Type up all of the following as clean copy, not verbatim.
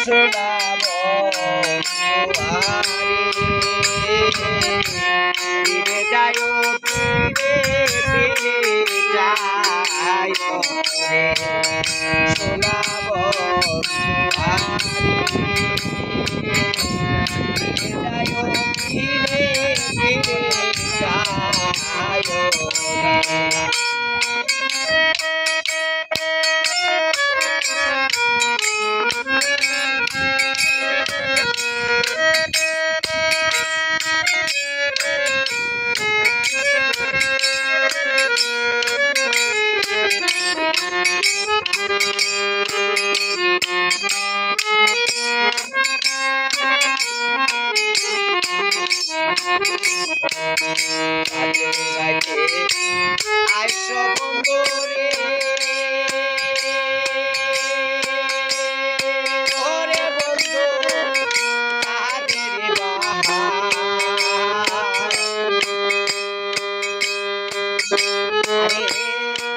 শোনাব তোমারে ফিরে যায় ফিরে ফিরে যায় রে শোনাব তোমারে ফিরে যায় ফিরে ফিরে যায় রে আইসো বন্ধুরে ওরে বন্ধু তাদের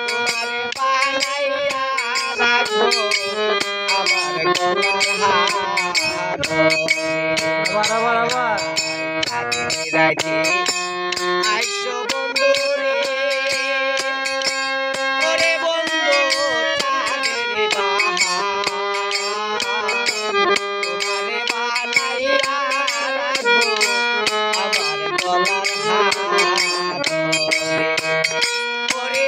তোমারে বানাইয়া রাখো আমার গলার হার আবার রাইতে আইসো বন্ধুরে ওরে বন্ধু তাদের তোমারে বানাইয়া রাখো আমার গলার হার ওরে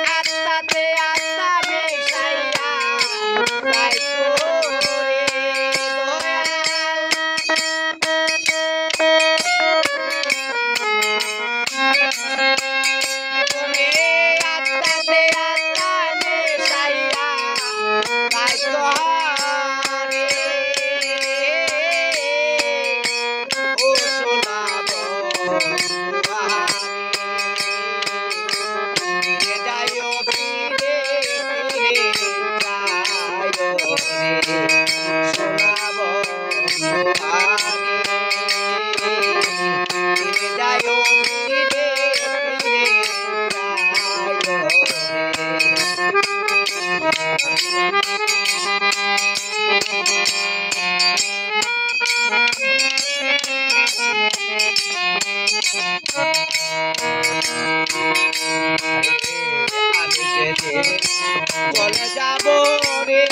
আত্মাতে আত্মা মিশাইয়া রাখো রে আমি যেতে চলে যাব রে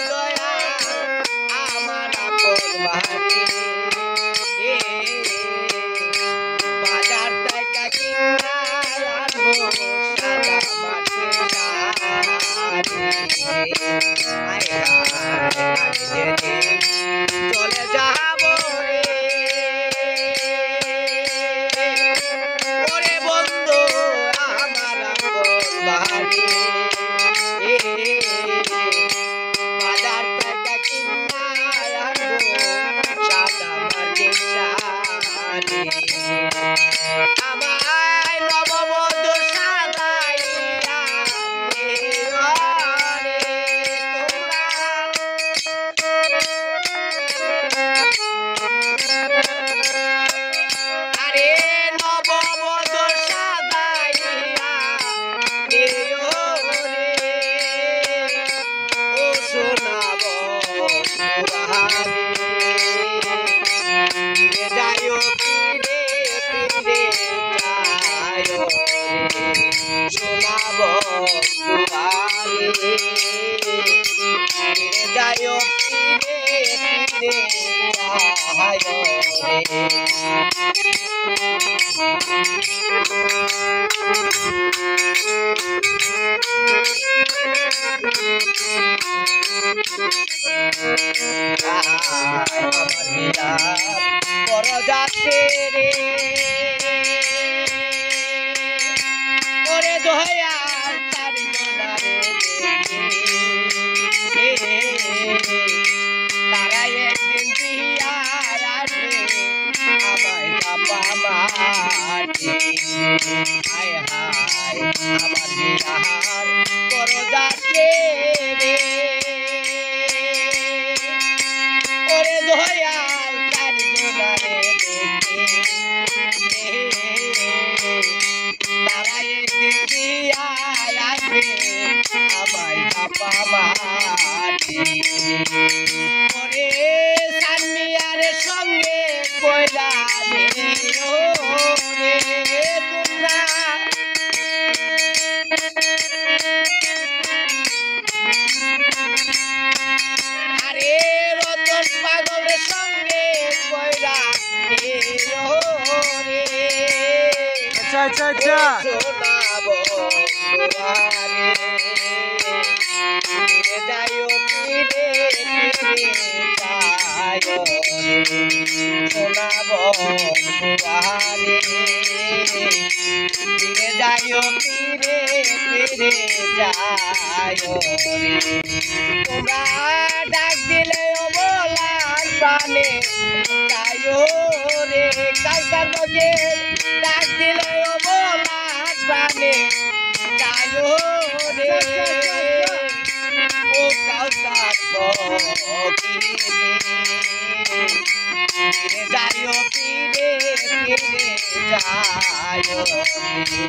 দয়া আমার আপন বাড়ি বাজার থেকে কিনা আনবো সাদা মাটির শাড়ি আমি যেতে চলে যাব রে ওরে বন্ধু আমার আপন বাড়ি বাজার থেকে কিনা আনবো সাদা মাটির শাড়ি আমায় নববধূ সাজাইয়া আরে নববধূ সাজাইয়া দিও রে ও শোনাব তোমারে ফিরে যাইও ফিরে ফিরে যাইও রে শোনাব তোমারে ফিরে যাইও ফিরে ফিরে যাইও রে আমার বিরাট বড় যাচ্ছে রে ওরে দয়াল তারি জনারে তারা একদিন দিয়া আসবে আমায় চাপা মাটি হায় হায় আমার বিরাট বড় যাচ্ছে রে ওরে দয়াল তারি জনারে তারা একদিন দিয়া আচ্ছা আচ্ছা শোনাবো তোমারে ফিরে যাইও ফিরে ফিরে যাইও রে শোনাবো তোমারে ফিরে যাইও ফিরে ফিরে যাইও রে তোমরা ডাক দিলে অবলার প্রাণে যাইও রে কালকার নদে ডাক দিলে অবলার প্রাণে যাইও রে ও কালকার ফিরে যাইও ফিরে ফিরে যাইও রে